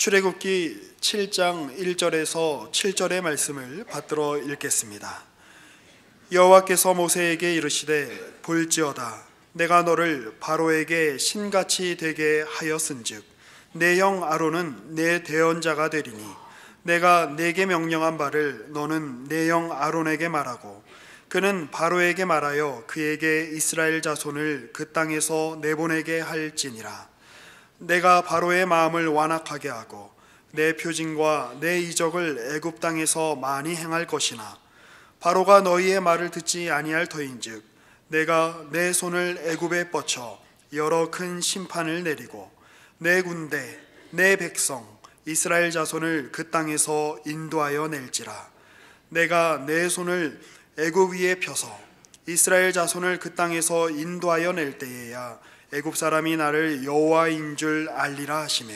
출애굽기 7장 1절에서 7절의 말씀을 받들어 읽겠습니다. 여호와께서 모세에게 이르시되 볼지어다 내가 너를 바로에게 신같이 되게 하였은즉 내 형 아론은 내 대언자가 되리니 내가 내게 명령한 바를 너는 내 형 아론에게 말하고 그는 바로에게 말하여 그에게 이스라엘 자손을 그 땅에서 내보내게 할지니라. 내가 바로의 마음을 완악하게 하고 내 표징과 내 이적을 애굽 땅에서 많이 행할 것이나 바로가 너희의 말을 듣지 아니할 터인즉 내가 내 손을 애굽에 뻗쳐 여러 큰 심판을 내리고 내 군대 내 백성 이스라엘 자손을 그 땅에서 인도하여 낼지라. 내가 내 손을 애굽 위에 펴서 이스라엘 자손을 그 땅에서 인도하여 낼 때에야 애굽 사람이 나를 여호와인 줄 알리라 하시매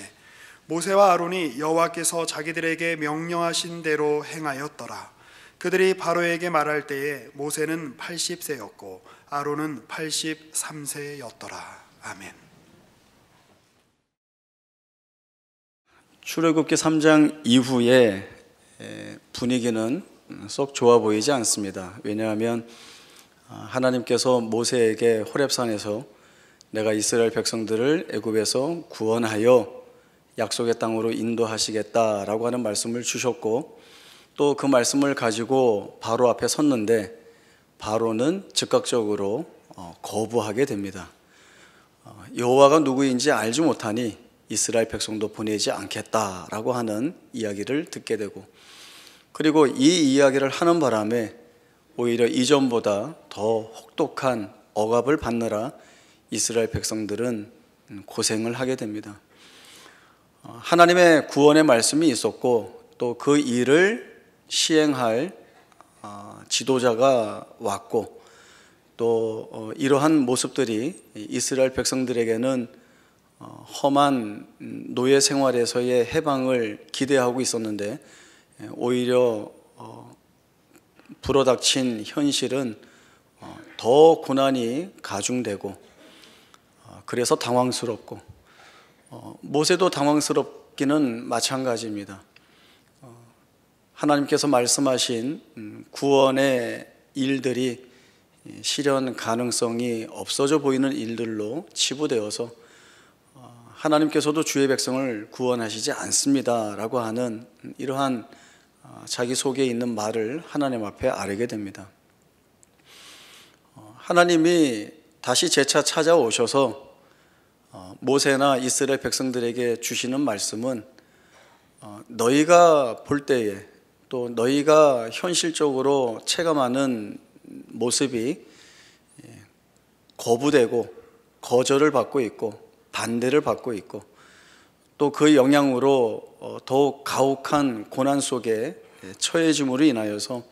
모세와 아론이 여호와께서 자기들에게 명령하신 대로 행하였더라. 그들이 바로에게 말할 때에 모세는 80세였고 아론은 83세였더라. 아멘. 출애굽기 3장 이후에 분위기는 썩 좋아 보이지 않습니다. 왜냐하면 하나님께서 모세에게 호렙산에서 내가 이스라엘 백성들을 애굽에서 구원하여 약속의 땅으로 인도하시겠다라고 하는 말씀을 주셨고 또 그 말씀을 가지고 바로 앞에 섰는데 바로는 즉각적으로 거부하게 됩니다. 여호와가 누구인지 알지 못하니 이스라엘 백성도 보내지 않겠다라고 하는 이야기를 듣게 되고 그리고 이 이야기를 하는 바람에 오히려 이전보다 더 혹독한 억압을 받느라 이스라엘 백성들은 고생을 하게 됩니다. 하나님의 구원의 말씀이 있었고 또 그 일을 시행할 지도자가 왔고 또 이러한 모습들이 이스라엘 백성들에게는 험한 노예 생활에서의 해방을 기대하고 있었는데 오히려 불어닥친 현실은 더 고난이 가중되고 그래서 당황스럽고 모세도 당황스럽기는 마찬가지입니다. 하나님께서 말씀하신 구원의 일들이 실현 가능성이 없어져 보이는 일들로 치부되어서 하나님께서도 주의 백성을 구원하시지 않습니다라고 하는 이러한 자기 속에 있는 말을 하나님 앞에 아뢰게 됩니다. 하나님이 다시 재차 찾아오셔서 모세나 이스라엘 백성들에게 주시는 말씀은 너희가 볼 때에 또 너희가 현실적으로 체감하는 모습이 거부되고 거절을 받고 있고 반대를 받고 있고 또 그 영향으로 더욱 가혹한 고난 속에 처해짐으로 인하여서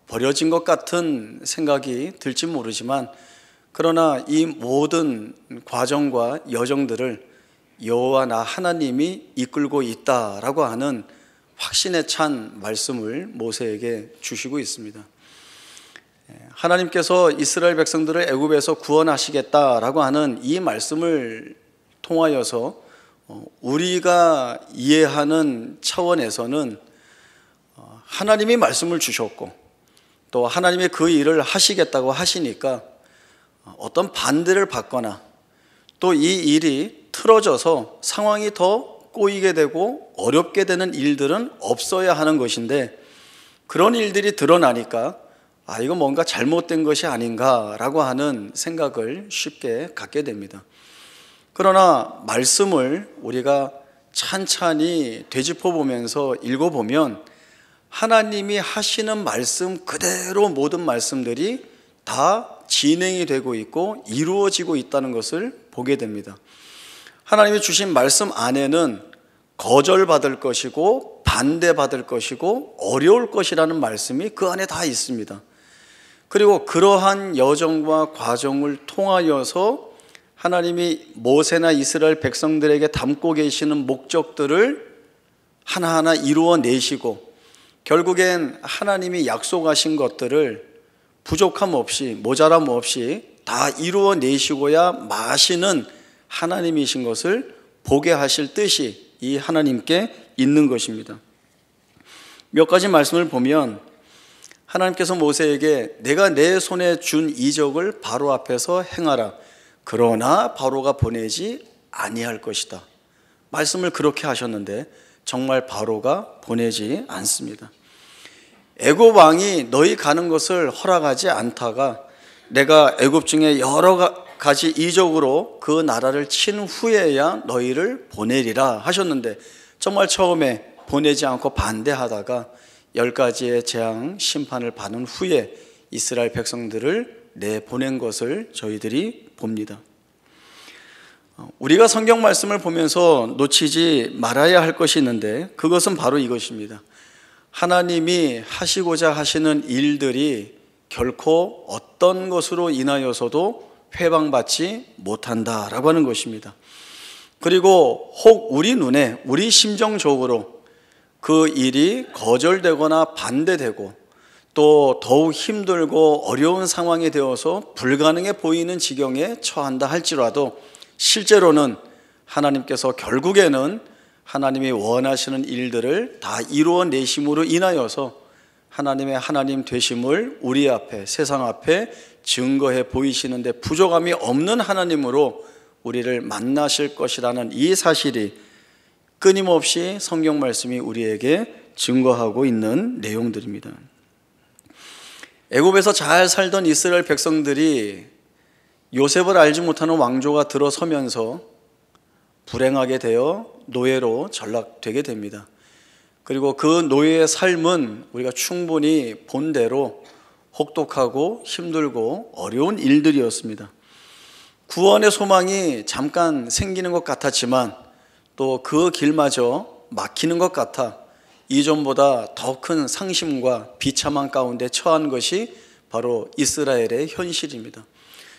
버려진 것 같은 생각이 들지 모르지만 그러나 이 모든 과정과 여정들을 여호와 나 하나님이 이끌고 있다라고 하는 확신에 찬 말씀을 모세에게 주시고 있습니다. 하나님께서 이스라엘 백성들을 애굽에서 구원하시겠다라고 하는 이 말씀을 통하여서 우리가 이해하는 차원에서는 하나님이 말씀을 주셨고 또 하나님이 그 일을 하시겠다고 하시니까 어떤 반대를 받거나 또 이 일이 틀어져서 상황이 더 꼬이게 되고 어렵게 되는 일들은 없어야 하는 것인데 그런 일들이 드러나니까 이거 뭔가 잘못된 것이 아닌가라고 하는 생각을 쉽게 갖게 됩니다. 그러나 말씀을 우리가 찬찬히 되짚어 보면서 읽어보면 하나님이 하시는 말씀 그대로 모든 말씀들이 다 진행이 되고 있고 이루어지고 있다는 것을 보게 됩니다. 하나님이 주신 말씀 안에는 거절받을 것이고 반대받을 것이고 어려울 것이라는 말씀이 그 안에 다 있습니다. 그리고 그러한 여정과 과정을 통하여서 하나님이 모세나 이스라엘 백성들에게 담고 계시는 목적들을 하나하나 이루어내시고 결국엔 하나님이 약속하신 것들을 부족함 없이 모자람 없이 다 이루어내시고야 마시는 하나님이신 것을 보게 하실 뜻이 이 하나님께 있는 것입니다. 몇 가지 말씀을 보면 하나님께서 모세에게 내가 내 손에 준 이적을 바로 앞에서 행하라. 그러나 바로가 보내지 아니할 것이다. 말씀을 그렇게 하셨는데 정말 바로가 보내지 않습니다. 애굽 왕이 너희 가는 것을 허락하지 않다가 내가 애굽 중에 여러 가지 이적으로 그 나라를 친 후에야 너희를 보내리라 하셨는데 정말 처음에 보내지 않고 반대하다가 10가지의 재앙 심판을 받은 후에 이스라엘 백성들을 내보낸 것을 저희들이 봅니다. 우리가 성경 말씀을 보면서 놓치지 말아야 할 것이 있는데 그것은 바로 이것입니다. 하나님이 하시고자 하시는 일들이 결코 어떤 것으로 인하여서도 회방받지 못한다라고 하는 것입니다. 그리고 혹 우리 눈에 우리 심정적으로 그 일이 거절되거나 반대되고 또 더욱 힘들고 어려운 상황이 되어서 불가능해 보이는 지경에 처한다 할지라도 실제로는 하나님께서 결국에는 하나님이 원하시는 일들을 다 이루어내심으로 인하여서 하나님의 하나님 되심을 우리 앞에 세상 앞에 증거해 보이시는데 부족함이 없는 하나님으로 우리를 만나실 것이라는 이 사실이 끊임없이 성경 말씀이 우리에게 증거하고 있는 내용들입니다. 애굽에서 잘 살던 이스라엘 백성들이 요셉을 알지 못하는 왕조가 들어서면서 불행하게 되어 노예로 전락되게 됩니다. 그리고 그 노예의 삶은 우리가 충분히 본대로 혹독하고 힘들고 어려운 일들이었습니다. 구원의 소망이 잠깐 생기는 것 같았지만 또 그 길마저 막히는 것 같아 이전보다 더 큰 상심과 비참한 가운데 처한 것이 바로 이스라엘의 현실입니다.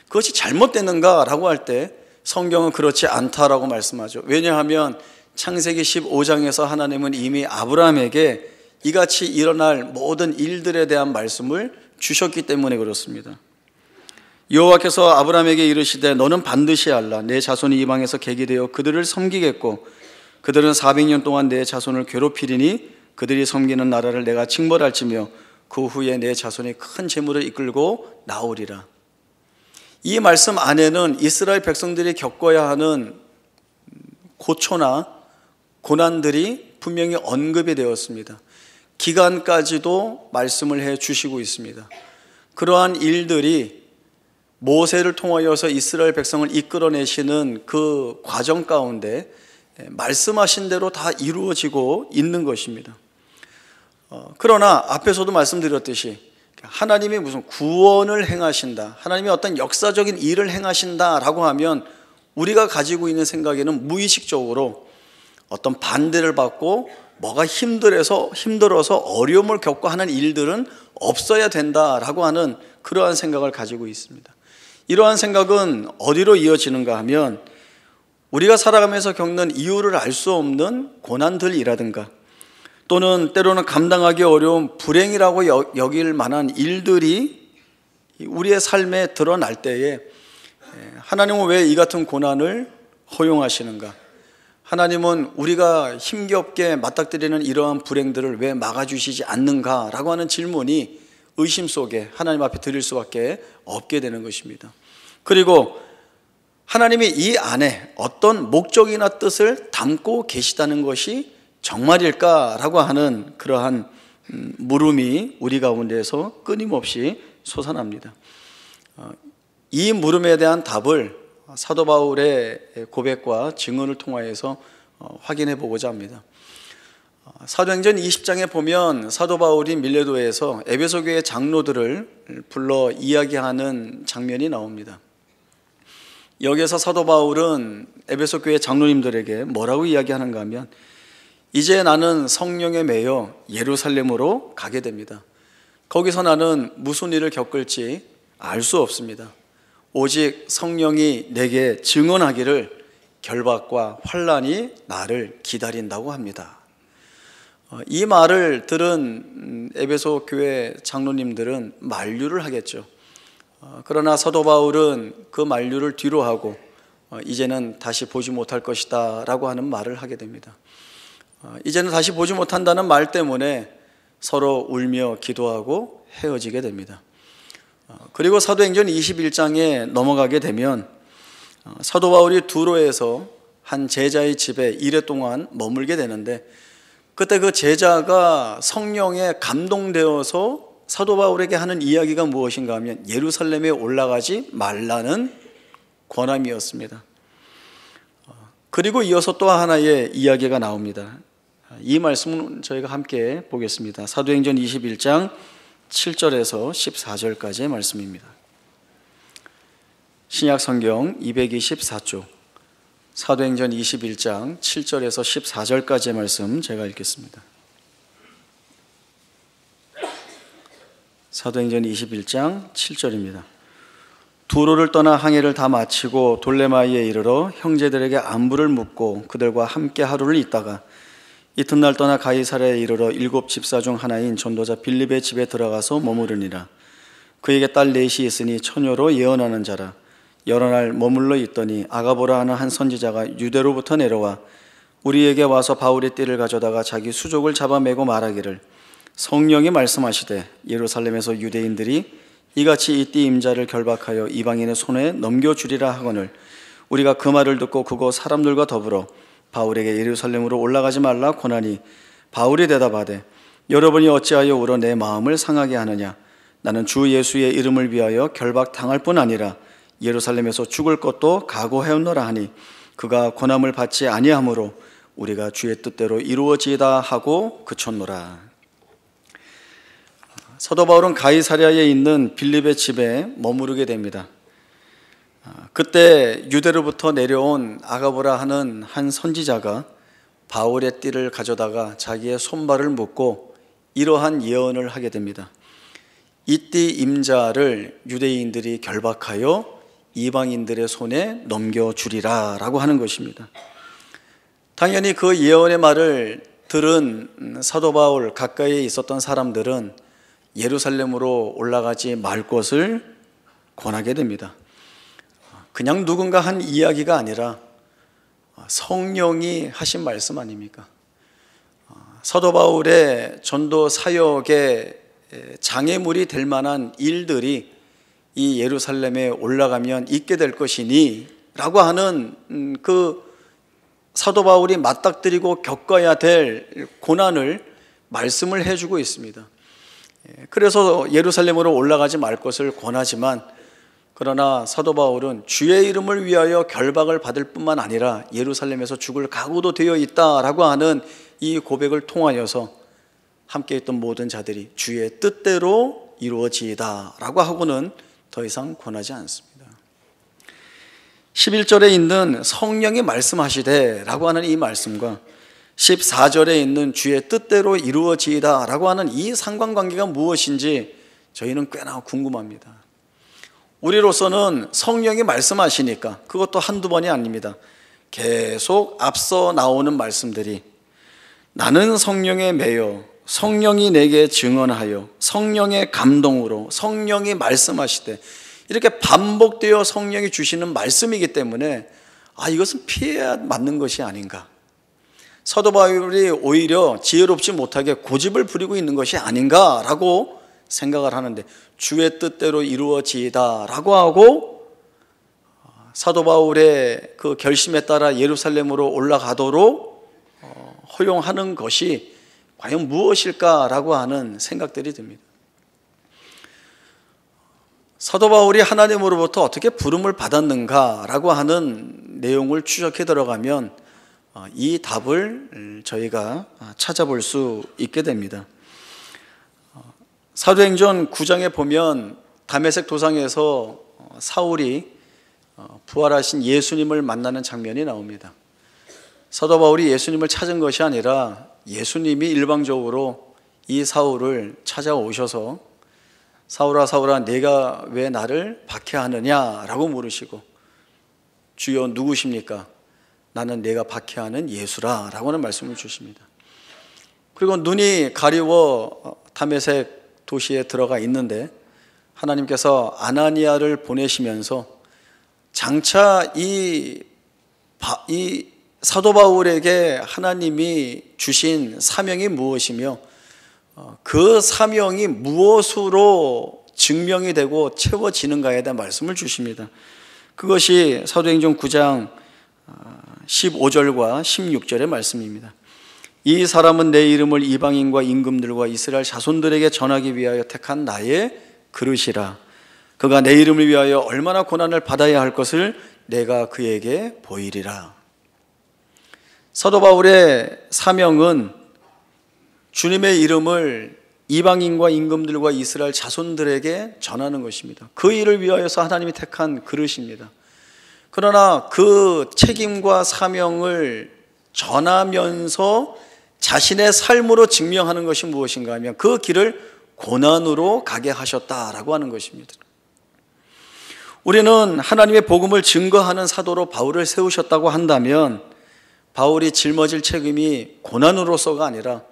그것이 잘못됐는가라고 할 때 성경은 그렇지 않다라고 말씀하죠. 왜냐하면 창세기 15장에서 하나님은 이미 아브라함에게 이같이 일어날 모든 일들에 대한 말씀을 주셨기 때문에 그렇습니다. 여호와께서 아브라함에게 이르시되 너는 반드시 알라. 내 자손이 이방에서 객이 되어 그들을 섬기겠고 그들은 400년 동안 내 자손을 괴롭히리니 그들이 섬기는 나라를 내가 징벌할지며 그 후에 내 자손이 큰 재물을 이끌고 나오리라. 이 말씀 안에는 이스라엘 백성들이 겪어야 하는 고초나 고난들이 분명히 언급이 되었습니다. 기간까지도 말씀을 해 주시고 있습니다. 그러한 일들이 모세를 통하여서 이스라엘 백성을 이끌어내시는 그 과정 가운데 말씀하신 대로 다 이루어지고 있는 것입니다. 그러나 앞에서도 말씀드렸듯이 하나님이 무슨 구원을 행하신다, 하나님이 어떤 역사적인 일을 행하신다라고 하면 우리가 가지고 있는 생각에는 무의식적으로 어떤 반대를 받고 뭐가 힘들어서 어려움을 겪고 하는 일들은 없어야 된다라고 하는 그러한 생각을 가지고 있습니다. 이러한 생각은 어디로 이어지는가 하면 우리가 살아가면서 겪는 이유를 알 수 없는 고난들이라든가 또는 때로는 감당하기 어려운 불행이라고 여길 만한 일들이 우리의 삶에 드러날 때에 하나님은 왜 이 같은 고난을 허용하시는가? 하나님은 우리가 힘겹게 맞닥뜨리는 이러한 불행들을 왜 막아주시지 않는가라고 하는 질문이 의심 속에 하나님 앞에 드릴 수밖에 없게 되는 것입니다. 그리고 하나님이 이 안에 어떤 목적이나 뜻을 담고 계시다는 것이 정말일까라고 하는 그러한 물음이 우리 가운데에서 끊임없이 솟아납니다. 이 물음에 대한 답을 사도 바울의 고백과 증언을 통하여서 확인해 보고자 합니다. 사도행전 20장에 보면 사도 바울이 밀레도에서 에베소 교회 장로들을 불러 이야기하는 장면이 나옵니다. 여기에서 사도 바울은 에베소 교회 장로님들에게 뭐라고 이야기하는가 하면 이제 나는 성령에 매여 예루살렘으로 가게 됩니다. 거기서 나는 무슨 일을 겪을지 알 수 없습니다. 오직 성령이 내게 증언하기를 결박과 환난이 나를 기다린다고 합니다. 이 말을 들은 에베소 교회 장로님들은 만류를 하겠죠. 그러나 사도 바울은 그 만류를 뒤로 하고 이제는 다시 보지 못할 것이다 라고 하는 말을 하게 됩니다. 이제는 다시 보지 못한다는 말 때문에 서로 울며 기도하고 헤어지게 됩니다. 그리고 사도행전 21장에 넘어가게 되면 사도 바울이 두로에서 한 제자의 집에 이래 동안 머물게 되는데, 그때 그 제자가 성령에 감동되어서 사도 바울에게 하는 이야기가 무엇인가 하면 예루살렘에 올라가지 말라는 권함이었습니다. 그리고 이어서 또 하나의 이야기가 나옵니다. 이 말씀은 저희가 함께 보겠습니다. 사도행전 21장 7절에서 14절까지의 말씀입니다. 신약 성경 224쪽 사도행전 21장 7절에서 14절까지의 말씀 제가 읽겠습니다. 사도행전 21장 7절입니다. 두로를 떠나 항해를 다 마치고 돌레마이에 이르러 형제들에게 안부를 묻고 그들과 함께 하루를 있다가 이튿날 떠나 가이사랴에 이르러 7 집사 중 하나인 전도자 빌립의 집에 들어가서 머무르니라. 그에게 딸 넷이 있으니 처녀로 예언하는 자라. 여러 날 머물러 있더니 아가보라 하는 한 선지자가 유대로부터 내려와 우리에게 와서 바울의 띠를 가져다가 자기 수족을 잡아매고 말하기를 성령이 말씀하시되 예루살렘에서 유대인들이 이같이 이 띠 임자를 결박하여 이방인의 손에 넘겨주리라 하거늘 우리가 그 말을 듣고 그곳 사람들과 더불어 바울에게 예루살렘으로 올라가지 말라 고나니 바울이 대답하되 여러분이 어찌하여 울어 내 마음을 상하게 하느냐. 나는 주 예수의 이름을 위하여 결박당할 뿐 아니라 예루살렘에서 죽을 것도 각오하였노라 하니 그가 고난을 받지 아니하므로 우리가 주의 뜻대로 이루어지이다 하고 그쳤노라. 사도 바울은 가이사랴에 있는 빌립의 집에 머무르게 됩니다. 그때 유대로부터 내려온 아가보라 하는 한 선지자가 바울의 띠를 가져다가 자기의 손발을 묶고 이러한 예언을 하게 됩니다. 이 띠 임자를 유대인들이 결박하여 이방인들의 손에 넘겨주리라 라고 하는 것입니다. 당연히 그 예언의 말을 들은 사도 바울 가까이에 있었던 사람들은 예루살렘으로 올라가지 말 것을 권하게 됩니다. 그냥 누군가 한 이야기가 아니라 성령이 하신 말씀 아닙니까? 사도 바울의 전도 사역의 장애물이 될 만한 일들이 이 예루살렘에 올라가면 있게 될 것이니 라고 하는 그 사도 바울이 맞닥뜨리고 겪어야 될 고난을 말씀을 해주고 있습니다. 그래서 예루살렘으로 올라가지 말 것을 권하지만, 그러나 사도 바울은 주의 이름을 위하여 결박을 받을 뿐만 아니라 예루살렘에서 죽을 각오도 되어 있다라고 하는 이 고백을 통하여서 함께 있던 모든 자들이 주의 뜻대로 이루어지이다 라고 하고는 더 이상 권하지 않습니다. 11절에 있는 성령이 말씀하시되 라고 하는 이 말씀과 14절에 있는 주의 뜻대로 이루어지이다 라고 하는 이 상관관계가 무엇인지 저희는 꽤나 궁금합니다. 우리로서는 성령이 말씀하시니까 그것도 한두 번이 아닙니다. 계속 앞서 나오는 말씀들이 나는 성령에 매여 성령이 내게 증언하여 성령의 감동으로 성령이 말씀하시되 이렇게 반복되어 성령이 주시는 말씀이기 때문에 이것은 피해야 맞는 것이 아닌가. 사도 바울이 오히려 지혜롭지 못하게 고집을 부리고 있는 것이 아닌가라고 생각을 하는데, 주의 뜻대로 이루어지이다 라고 하고 사도 바울의 그 결심에 따라 예루살렘으로 올라가도록 허용하는 것이 과연 무엇일까라고 하는 생각들이 듭니다. 사도 바울이 하나님으로부터 어떻게 부름을 받았는가라고 하는 내용을 추적해 들어가면 이 답을 저희가 찾아볼 수 있게 됩니다. 사도행전 9장에 보면 다메섹 도상에서 사울이 부활하신 예수님을 만나는 장면이 나옵니다. 사도 바울이 예수님을 찾은 것이 아니라 예수님이 일방적으로 이 사울을 찾아오셔서 사울아 사울아 네가 왜 나를 박해하느냐라고 물으시고 주여 누구십니까? 나는 네가 박해하는 예수라 라고 하는 말씀을 주십니다. 그리고 눈이 가리워 다메섹 도시에 들어가 있는데 하나님께서 아나니아를 보내시면서 장차 이 사도 바울에게 하나님이 주신 사명이 무엇이며 그 사명이 무엇으로 증명이 되고 채워지는가에 대한 말씀을 주십니다. 그것이 사도행전 9장 15절과 16절의 말씀입니다. 이 사람은 내 이름을 이방인과 임금들과 이스라엘 자손들에게 전하기 위하여 택한 나의 그릇이라. 그가 내 이름을 위하여 얼마나 고난을 받아야 할 것을 내가 그에게 보이리라. 사도 바울의 사명은 주님의 이름을 이방인과 임금들과 이스라엘 자손들에게 전하는 것입니다. 그 일을 위하여서 하나님이 택한 그릇입니다. 그러나 그 책임과 사명을 전하면서 자신의 삶으로 증명하는 것이 무엇인가 하면 그 길을 고난으로 가게 하셨다라고 하는 것입니다. 우리는 하나님의 복음을 증거하는 사도로 바울을 세우셨다고 한다면 바울이 짊어질 책임이 고난으로서가 아니라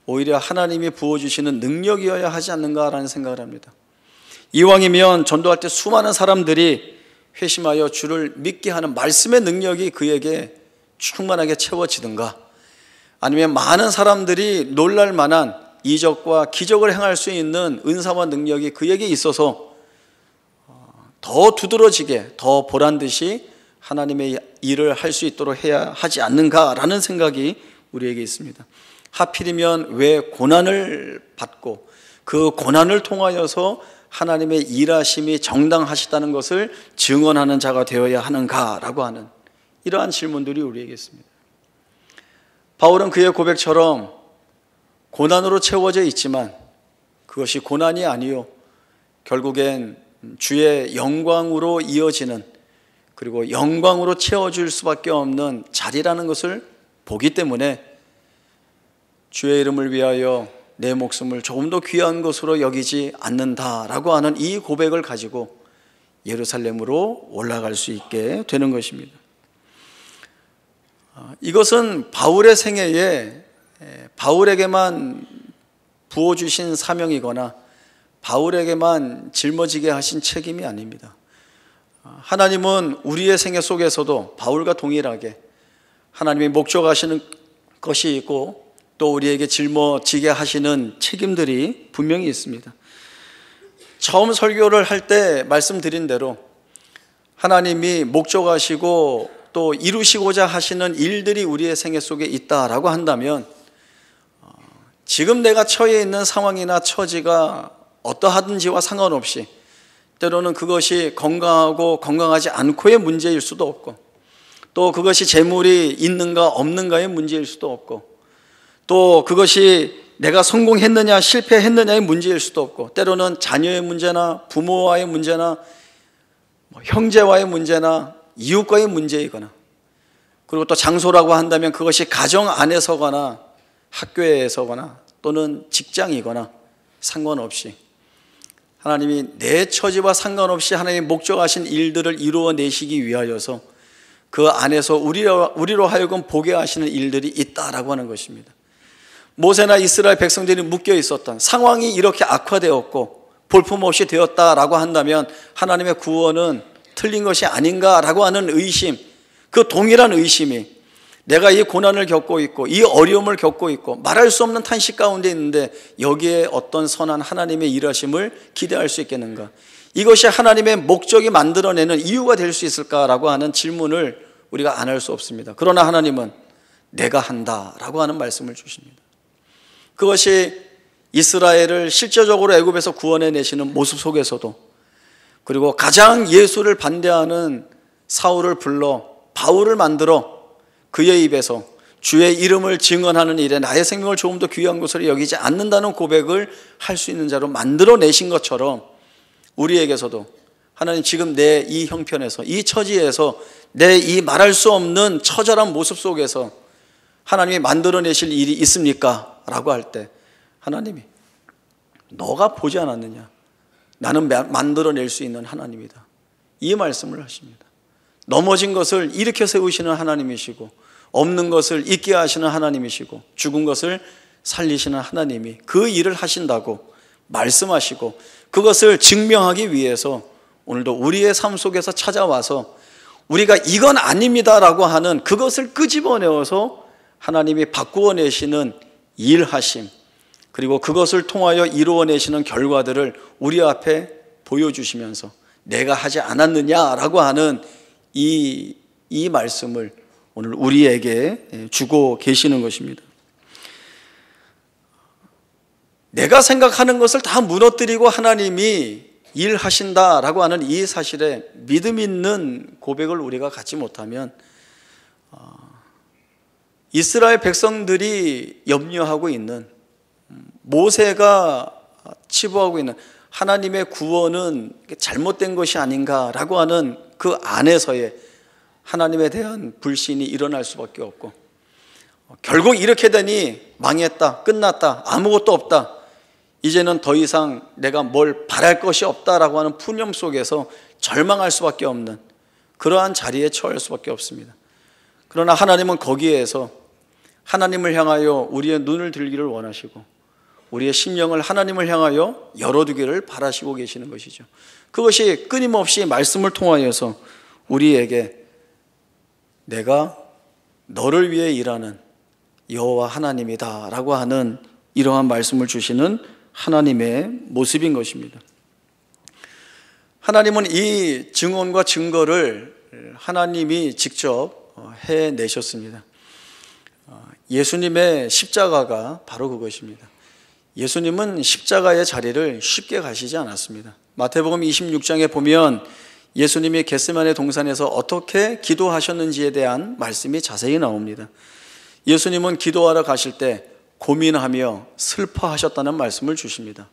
오히려 하나님이 부어주시는 능력이어야 하지 않는가라는 생각을 합니다. 이왕이면 전도할 때 수많은 사람들이 회심하여 주를 믿게 하는 말씀의 능력이 그에게 충만하게 채워지든가, 아니면 많은 사람들이 놀랄 만한 이적과 기적을 행할 수 있는 은사와 능력이 그에게 있어서 더 두드러지게, 더 보란듯이 하나님의 일을 할 수 있도록 해야 하지 않는가라는 생각이 우리에게 있습니다. 하필이면 왜 고난을 받고 그 고난을 통하여서 하나님의 일하심이 정당하시다는 것을 증언하는 자가 되어야 하는가라고 하는 이러한 질문들이 우리에게 있습니다. 바울은 그의 고백처럼 고난으로 채워져 있지만 그것이 고난이 아니요 결국엔 주의 영광으로 이어지는, 그리고 영광으로 채워줄 수밖에 없는 자리라는 것을 보기 때문에 주의 이름을 위하여 내 목숨을 조금 더 귀한 것으로 여기지 않는다라고 하는 이 고백을 가지고 예루살렘으로 올라갈 수 있게 되는 것입니다. 이것은 바울의 생애에 바울에게만 부어주신 사명이거나 바울에게만 짊어지게 하신 책임이 아닙니다. 하나님은 우리의 생애 속에서도 바울과 동일하게 하나님이 목적하시는 것이 있고 또 우리에게 짊어지게 하시는 책임들이 분명히 있습니다. 처음 설교를 할 때 말씀드린 대로 하나님이 목적하시고 또 이루시고자 하시는 일들이 우리의 생애 속에 있다라고 한다면 지금 내가 처해 있는 상황이나 처지가 어떠하든지와 상관없이 때로는 그것이 건강하고 건강하지 않고의 문제일 수도 없고, 또 그것이 재물이 있는가 없는가의 문제일 수도 없고, 또 그것이 내가 성공했느냐 실패했느냐의 문제일 수도 없고, 때로는 자녀의 문제나 부모와의 문제나 형제와의 문제나 이웃과의 문제이거나, 그리고 또 장소라고 한다면 그것이 가정 안에서거나 학교에서거나 또는 직장이거나 상관없이 하나님이 내 처지와 상관없이 하나님의 목적하신 일들을 이루어내시기 위하여서 그 안에서 우리로 하여금 보게 하시는 일들이 있다라고 하는 것입니다. 모세나 이스라엘 백성들이 묶여 있었던 상황이 이렇게 악화되었고 볼품없이 되었다라고 한다면 하나님의 구원은 틀린 것이 아닌가라고 하는 의심, 그 동일한 의심이 내가 이 고난을 겪고 있고 이 어려움을 겪고 있고 말할 수 없는 탄식 가운데 있는데 여기에 어떤 선한 하나님의 일하심을 기대할 수 있겠는가, 이것이 하나님의 목적이 만들어내는 이유가 될 수 있을까라고 하는 질문을 우리가 안 할 수 없습니다. 그러나 하나님은 내가 한다라고 하는 말씀을 주십니다. 그것이 이스라엘을 실제적으로 애굽에서 구원해내시는 모습 속에서도, 그리고 가장 예수를 반대하는 사울을 불러 바울을 만들어 그의 입에서 주의 이름을 증언하는 일에 나의 생명을 조금 더 귀한 것으로 여기지 않는다는 고백을 할 수 있는 자로 만들어내신 것처럼 우리에게서도 하나님 지금 내 이 형편에서, 이 처지에서, 내 이 말할 수 없는 처절한 모습 속에서 하나님이 만들어내실 일이 있습니까? 라고 할 때 하나님이 너가 보지 않았느냐? 나는 만들어낼 수 있는 하나님이다, 이 말씀을 하십니다. 넘어진 것을 일으켜 세우시는 하나님이시고 없는 것을 있게 하시는 하나님이시고 죽은 것을 살리시는 하나님이 그 일을 하신다고 말씀하시고 그것을 증명하기 위해서 오늘도 우리의 삶 속에서 찾아와서 우리가 이건 아닙니다라고 하는 그것을 끄집어내어서 하나님이 바꾸어내시는 일하심, 그리고 그것을 통하여 이루어내시는 결과들을 우리 앞에 보여주시면서 내가 하지 않았느냐라고 하는 이 말씀을 오늘 우리에게 주고 계시는 것입니다. 내가 생각하는 것을 다 무너뜨리고 하나님이 일하신다라고 하는 이 사실에 믿음 있는 고백을 우리가 갖지 못하면 이스라엘 백성들이 염려하고 있는, 모세가 치부하고 있는 하나님의 구원은 잘못된 것이 아닌가라고 하는 그 안에서의 하나님에 대한 불신이 일어날 수밖에 없고, 결국 이렇게 되니 망했다, 끝났다, 아무것도 없다, 이제는 더 이상 내가 뭘 바랄 것이 없다라고 하는 푸념 속에서 절망할 수밖에 없는 그러한 자리에 처할 수밖에 없습니다. 그러나 하나님은 거기에서 하나님을 향하여 우리의 눈을 들기를 원하시고 우리의 심령을 하나님을 향하여 열어두기를 바라시고 계시는 것이죠. 그것이 끊임없이 말씀을 통하여서 우리에게 내가 너를 위해 일하는 여호와 하나님이다 라고 하는 이러한 말씀을 주시는 하나님의 모습인 것입니다. 하나님은 이 증언과 증거를 하나님이 직접 해내셨습니다. 예수님의 십자가가 바로 그것입니다. 예수님은 십자가의 자리를 쉽게 가시지 않았습니다. 마태복음 26장에 보면 예수님이 겟세마네 동산에서 어떻게 기도하셨는지에 대한 말씀이 자세히 나옵니다. 예수님은 기도하러 가실 때 고민하며 슬퍼하셨다는 말씀을 주십니다.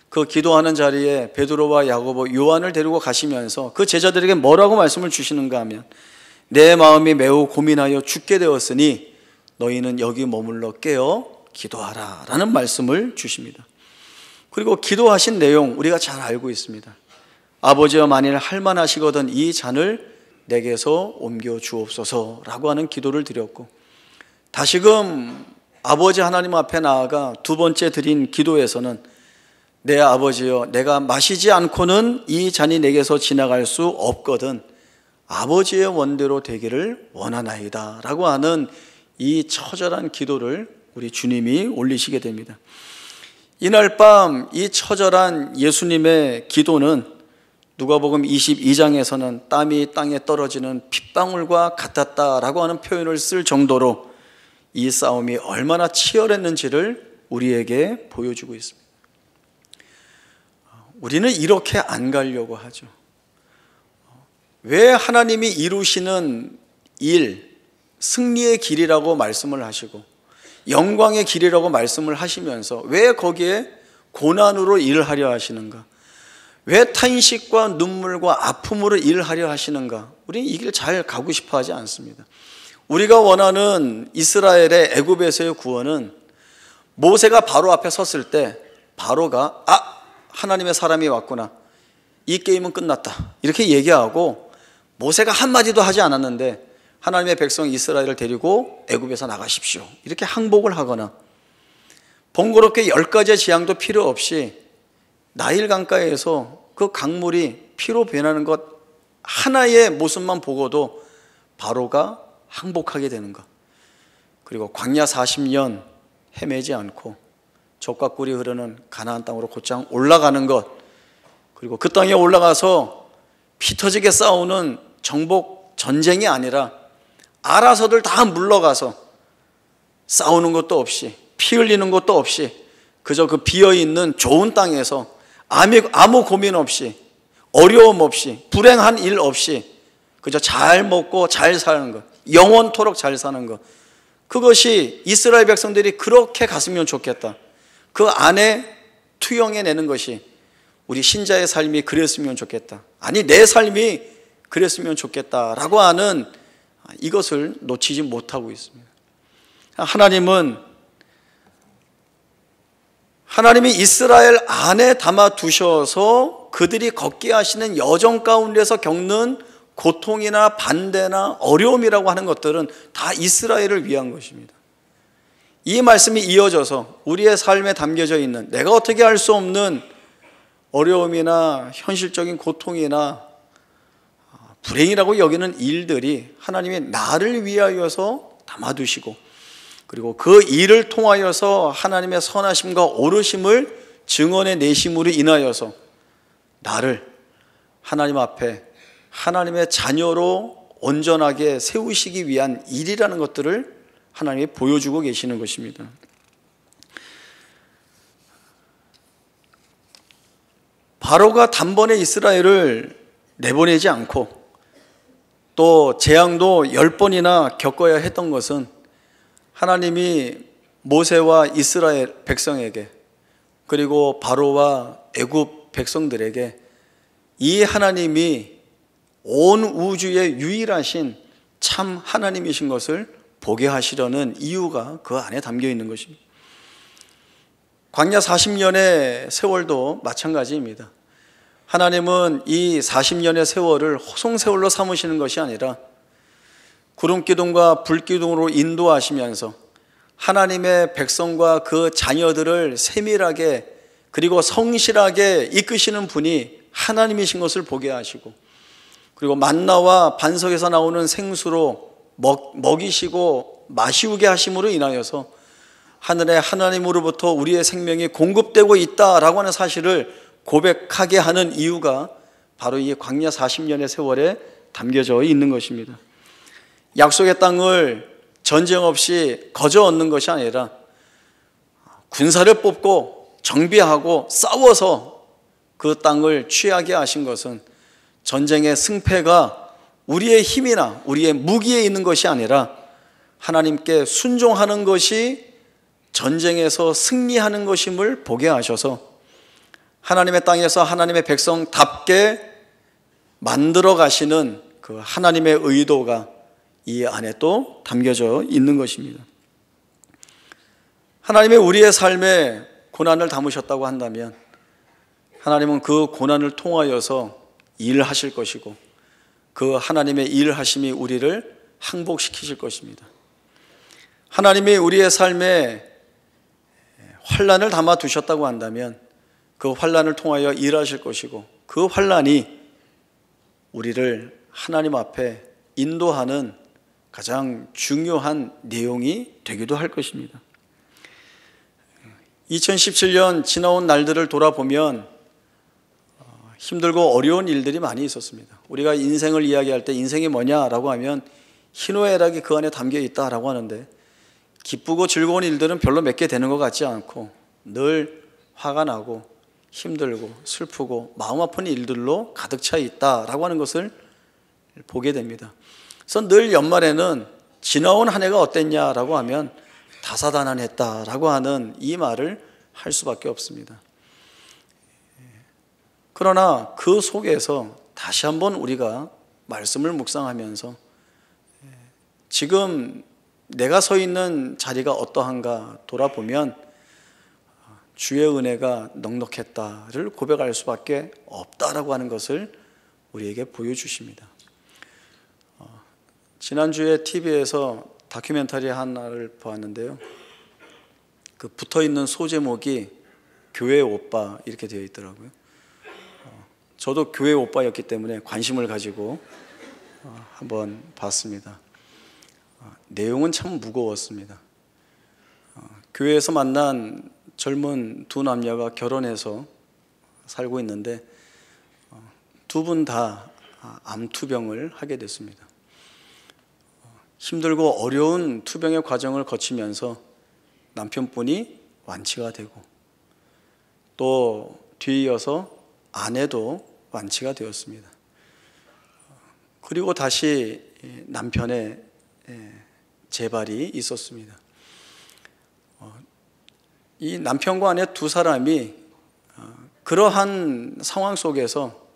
그 기도하는 자리에 베드로와 야고보, 요한을 데리고 가시면서 그 제자들에게 뭐라고 말씀을 주시는가 하면, 내 마음이 매우 고민하여 죽게 되었으니 너희는 여기 머물러 깨어 기도하라 라는 말씀을 주십니다. 그리고 기도하신 내용 우리가 잘 알고 있습니다. 아버지여, 만일 할만하시거든 이 잔을 내게서 옮겨 주옵소서 라고 하는 기도를 드렸고, 다시금 아버지 하나님 앞에 나아가 두 번째 드린 기도에서는 내 아버지여, 내가 마시지 않고는 이 잔이 내게서 지나갈 수 없거든 아버지의 원대로 되기를 원하나이다 라고 하는 이 처절한 기도를 우리 주님이 올리시게 됩니다. 이날 밤 이 처절한 예수님의 기도는 누가복음 22장에서는 땀이 땅에 떨어지는 핏방울과 같았다라고 하는 표현을 쓸 정도로 이 싸움이 얼마나 치열했는지를 우리에게 보여주고 있습니다. 우리는 이렇게 안 가려고 하죠. 왜 하나님이 이루시는 일, 승리의 길이라고 말씀을 하시고 영광의 길이라고 말씀을 하시면서 왜 거기에 고난으로 일하려 하시는가? 왜 탄식과 눈물과 아픔으로 일하려 하시는가? 우리는 이 길 잘 가고 싶어 하지 않습니다. 우리가 원하는 이스라엘의 애굽에서의 구원은 모세가 바로 앞에 섰을 때 바로가 하나님의 사람이 왔구나, 이 게임은 끝났다 이렇게 얘기하고, 모세가 한마디도 하지 않았는데 하나님의 백성 이스라엘을 데리고 애굽에서 나가십시오 이렇게 항복을 하거나, 번거롭게 10가지의 재앙도 필요 없이 나일 강가에서 그 강물이 피로 변하는 것 하나의 모습만 보고도 바로가 항복하게 되는 것, 그리고 광야 40년 헤매지 않고 젖과 꿀이 흐르는 가나안 땅으로 곧장 올라가는 것, 그리고 그 땅에 올라가서 피 터지게 싸우는 정복 전쟁이 아니라 알아서들 다 물러가서 싸우는 것도 없이 피 흘리는 것도 없이 그저 그 비어있는 좋은 땅에서 아무 고민 없이 어려움 없이 불행한 일 없이 그저 잘 먹고 잘 사는 것, 영원토록 잘 사는 것, 그것이 이스라엘 백성들이 그렇게 갔으면 좋겠다. 그 안에 투영해내는 것이 우리 신자의 삶이 그랬으면 좋겠다, 아니 내 삶이 그랬으면 좋겠다라고 하는 이것을 놓치지 못하고 있습니다. 하나님이 이스라엘 안에 담아 두셔서 그들이 걷게 하시는 여정 가운데서 겪는 고통이나 반대나 어려움이라고 하는 것들은 다 이스라엘을 위한 것입니다. 이 말씀이 이어져서 우리의 삶에 담겨져 있는 내가 어떻게 할 수 없는 어려움이나 현실적인 고통이나 불행이라고 여기는 일들이 하나님이 나를 위하여서 담아두시고, 그리고 그 일을 통하여서 하나님의 선하심과 오르심을 증언해 내심으로 인하여서 나를 하나님 앞에 하나님의 자녀로 온전하게 세우시기 위한 일이라는 것들을 하나님이 보여주고 계시는 것입니다. 바로가 단번에 이스라엘을 내보내지 않고 또 재앙도 10번이나 겪어야 했던 것은 하나님이 모세와 이스라엘 백성에게, 그리고 바로와 애굽 백성들에게 이 하나님이 온 우주의 유일하신 참 하나님이신 것을 보게 하시려는 이유가 그 안에 담겨 있는 것입니다. 광야 40년의 세월도 마찬가지입니다. 하나님은 이 40년의 세월을 호송세월로 삼으시는 것이 아니라 구름기둥과 불기둥으로 인도하시면서 하나님의 백성과 그 자녀들을 세밀하게 그리고 성실하게 이끄시는 분이 하나님이신 것을 보게 하시고, 그리고 만나와 반석에서 나오는 생수로 먹이시고 마시우게 하심으로 인하여서 하늘의 하나님으로부터 우리의 생명이 공급되고 있다라고 하는 사실을 고백하게 하는 이유가 바로 이 광야 40년의 세월에 담겨져 있는 것입니다. 약속의 땅을 전쟁 없이 거저 얻는 것이 아니라 군사를 뽑고 정비하고 싸워서 그 땅을 취하게 하신 것은 전쟁의 승패가 우리의 힘이나 우리의 무기에 있는 것이 아니라 하나님께 순종하는 것이 전쟁에서 승리하는 것임을 보게 하셔서 하나님의 땅에서 하나님의 백성답게 만들어 가시는 그 하나님의 의도가 이 안에 또 담겨져 있는 것입니다. 하나님의 우리의 삶에 고난을 담으셨다고 한다면 하나님은 그 고난을 통하여서 일하실 것이고, 그 하나님의 일하심이 우리를 항복시키실 것입니다. 하나님이 우리의 삶에 환난을 담아 두셨다고 한다면 그 환난을 통하여 일하실 것이고, 그 환난이 우리를 하나님 앞에 인도하는 가장 중요한 내용이 되기도 할 것입니다. 2017년 지나온 날들을 돌아보면 힘들고 어려운 일들이 많이 있었습니다. 우리가 인생을 이야기할 때 인생이 뭐냐라고 하면 희노애락이 그 안에 담겨 있다라고 하는데, 기쁘고 즐거운 일들은 별로 몇 개 되는 것 같지 않고 늘 화가 나고 힘들고 슬프고 마음 아픈 일들로 가득 차 있다라고 하는 것을 보게 됩니다. 그래서 늘 연말에는 지나온 한 해가 어땠냐라고 하면 다사다난했다라고 하는 이 말을 할 수밖에 없습니다. 그러나 그 속에서 다시 한번 우리가 말씀을 묵상하면서 지금 내가 서 있는 자리가 어떠한가 돌아보면 주의 은혜가 넉넉했다를 고백할 수밖에 없다라고 하는 것을 우리에게 보여주십니다. 지난주에 TV에서 다큐멘터리 하나를 보았는데요, 그 붙어있는 소제목이 교회 오빠 이렇게 되어 있더라고요. 저도 교회 오빠였기 때문에 관심을 가지고 한번 봤습니다. 내용은 참 무거웠습니다. 교회에서 만난 젊은 두 남녀가 결혼해서 살고 있는데 두 분 다 암투병을 하게 됐습니다. 힘들고 어려운 투병의 과정을 거치면서 남편분이 완치가 되고 또 뒤이어서 아내도 완치가 되었습니다. 그리고 다시 남편의 재발이 있었습니다. 이 남편과 아내 두 사람이 그러한 상황 속에서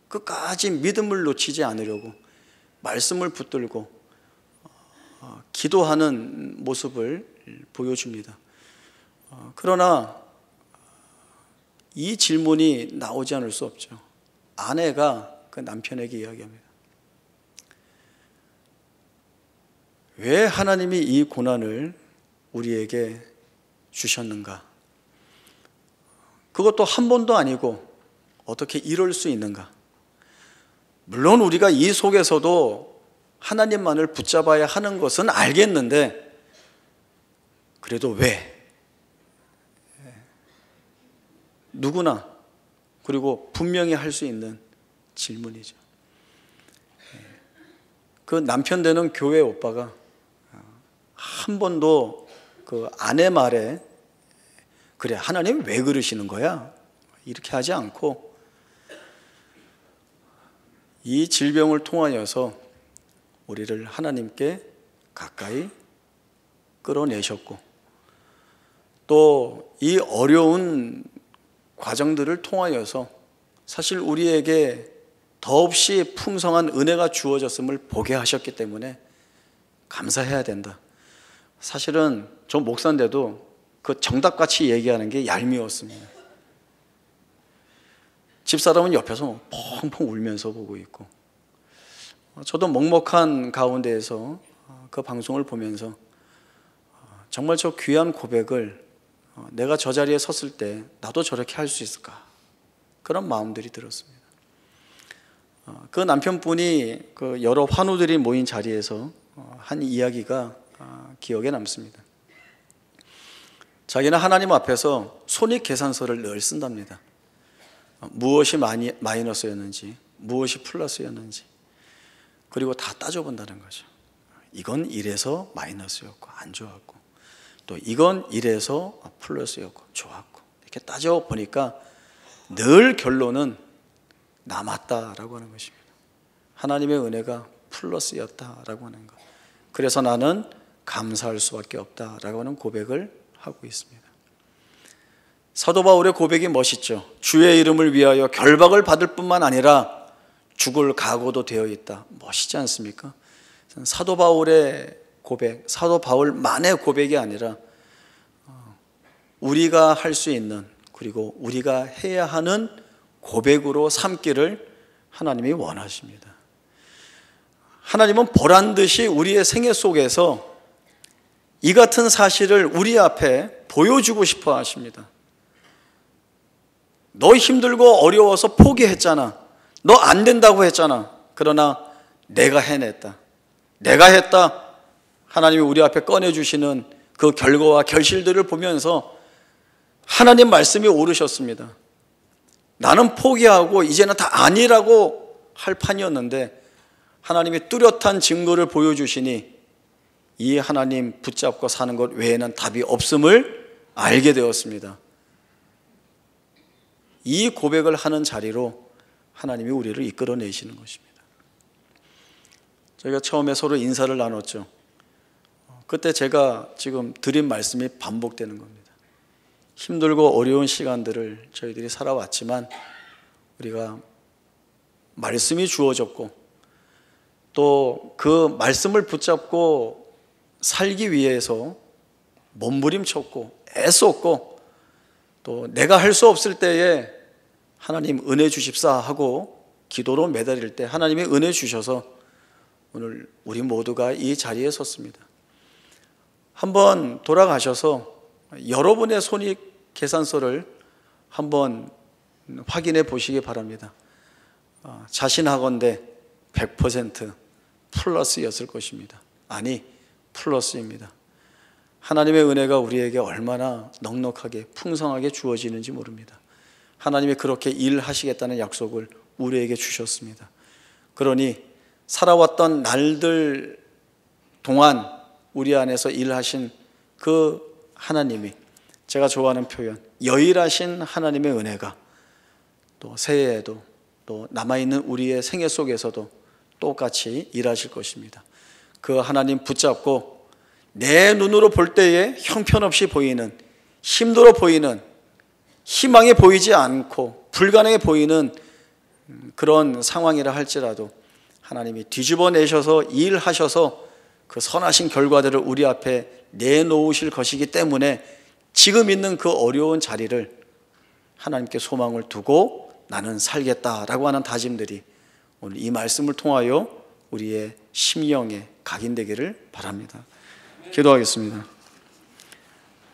끝까지 믿음을 놓치지 않으려고 말씀을 붙들고 기도하는 모습을 보여줍니다. 그러나 이 질문이 나오지 않을 수 없죠. 아내가 그 남편에게 이야기합니다. 왜 하나님이 이 고난을 우리에게 주셨는가? 그것도 한 번도 아니고 어떻게 이럴 수 있는가? 물론 우리가 이 속에서도 하나님만을 붙잡아야 하는 것은 알겠는데, 그래도 왜? 누구나, 그리고 분명히 할 수 있는 질문이죠. 그 남편 되는 교회 오빠가 한 번도 그 아내 말에 그래, 하나님 왜 그러시는 거야? 이렇게 하지 않고 이 질병을 통하여서 우리를 하나님께 가까이 끌어내셨고, 또 이 어려운 과정들을 통하여서 사실 우리에게 더없이 풍성한 은혜가 주어졌음을 보게 하셨기 때문에 감사해야 된다. 사실은 저 목사인데도 그 정답같이 얘기하는 게 얄미웠습니다. 집사람은 옆에서 펑펑 울면서 보고 있고, 저도 먹먹한 가운데에서 그 방송을 보면서 정말 저 귀한 고백을 내가 저 자리에 섰을 때 나도 저렇게 할 수 있을까, 그런 마음들이 들었습니다. 그 남편분이 그 여러 환우들이 모인 자리에서 한 이야기가 기억에 남습니다. 자기는 하나님 앞에서 손익계산서를 늘 쓴답니다. 무엇이 마이너스였는지, 무엇이 플러스였는지, 그리고 다 따져본다는 거죠. 이건 이래서 마이너스였고 안 좋았고, 또 이건 이래서 플러스였고 좋았고, 이렇게 따져보니까 늘 결론은 남았다라고 하는 것입니다. 하나님의 은혜가 플러스였다라고 하는 것. 그래서 나는 감사할 수밖에 없다라고 하는 고백을 하고 있습니다. 사도 바울의 고백이 멋있죠. 주의 이름을 위하여 결박을 받을 뿐만 아니라 죽을 각오도 되어 있다. 멋있지 않습니까? 사도 바울의 고백, 사도 바울만의 고백이 아니라 우리가 할 수 있는, 그리고 우리가 해야 하는 고백으로 삼기를 하나님이 원하십니다. 하나님은 보란듯이 우리의 생애 속에서 이 같은 사실을 우리 앞에 보여주고 싶어 하십니다. 너 힘들고 어려워서 포기했잖아. 너 안 된다고 했잖아. 그러나 내가 해냈다. 내가 했다. 하나님이 우리 앞에 꺼내주시는 그 결과와 결실들을 보면서 하나님 말씀이 오르셨습니다. 나는 포기하고 이제는 다 아니라고 할 판이었는데 하나님이 뚜렷한 증거를 보여주시니 이 하나님 붙잡고 사는 것 외에는 답이 없음을 알게 되었습니다. 이 고백을 하는 자리로 하나님이 우리를 이끌어내시는 것입니다. 저희가 처음에 서로 인사를 나눴죠. 그때 제가 지금 드린 말씀이 반복되는 겁니다. 힘들고 어려운 시간들을 저희들이 살아왔지만 우리가 말씀이 주어졌고, 또 그 말씀을 붙잡고 살기 위해서 몸부림쳤고 애썼고, 또 내가 할 수 없을 때에 하나님 은혜 주십사 하고 기도로 매달릴 때 하나님이 은혜 주셔서 오늘 우리 모두가 이 자리에 섰습니다. 한번 돌아가셔서 여러분의 손익계산서를 한번 확인해 보시기 바랍니다. 자신하건대 100% 플러스였을 것입니다. 아니, 플러스입니다. 하나님의 은혜가 우리에게 얼마나 넉넉하게 풍성하게 주어지는지 모릅니다. 하나님이 그렇게 일하시겠다는 약속을 우리에게 주셨습니다. 그러니 살아왔던 날들 동안 우리 안에서 일하신 그 하나님이, 제가 좋아하는 표현, 여일하신 하나님의 은혜가 또 새해에도 또 남아있는 우리의 생애 속에서도 똑같이 일하실 것입니다. 그 하나님 붙잡고 내 눈으로 볼 때에 형편없이 보이는, 힘들어 보이는, 희망이 보이지 않고 불가능해 보이는 그런 상황이라 할지라도 하나님이 뒤집어내셔서 일하셔서 그 선하신 결과들을 우리 앞에 내놓으실 것이기 때문에 지금 있는 그 어려운 자리를 하나님께 소망을 두고 나는 살겠다라고 하는 다짐들이 오늘 이 말씀을 통하여 우리의 심령에 각인되기를 바랍니다. 기도하겠습니다.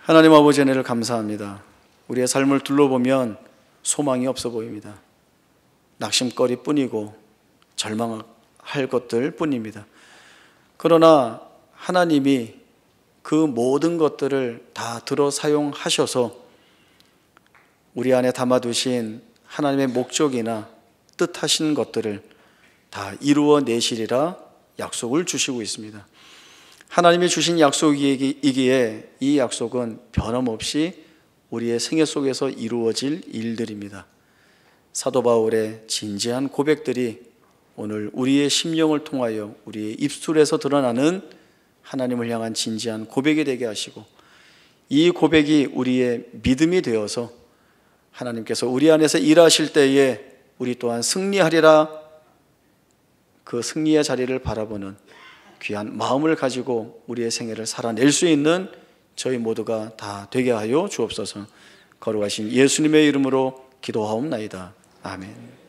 하나님 아버지, 은혜를 감사합니다. 우리의 삶을 둘러보면 소망이 없어 보입니다. 낙심거리뿐이고 절망할 것들 뿐입니다. 그러나 하나님이 그 모든 것들을 다 들어 사용하셔서 우리 안에 담아두신 하나님의 목적이나 뜻하신 것들을 다 이루어내시리라 약속을 주시고 있습니다. 하나님이 주신 약속이기에 이 약속은 변함없이 우리의 생애 속에서 이루어질 일들입니다. 사도 바울의 진지한 고백들이 오늘 우리의 심령을 통하여 우리의 입술에서 드러나는 하나님을 향한 진지한 고백이 되게 하시고, 이 고백이 우리의 믿음이 되어서 하나님께서 우리 안에서 일하실 때에 우리 또한 승리하리라, 그 승리의 자리를 바라보는 귀한 마음을 가지고 우리의 생애를 살아낼 수 있는 저희 모두가 다 되게 하여 주옵소서. 거룩하신 예수님의 이름으로 기도하옵나이다. 아멘.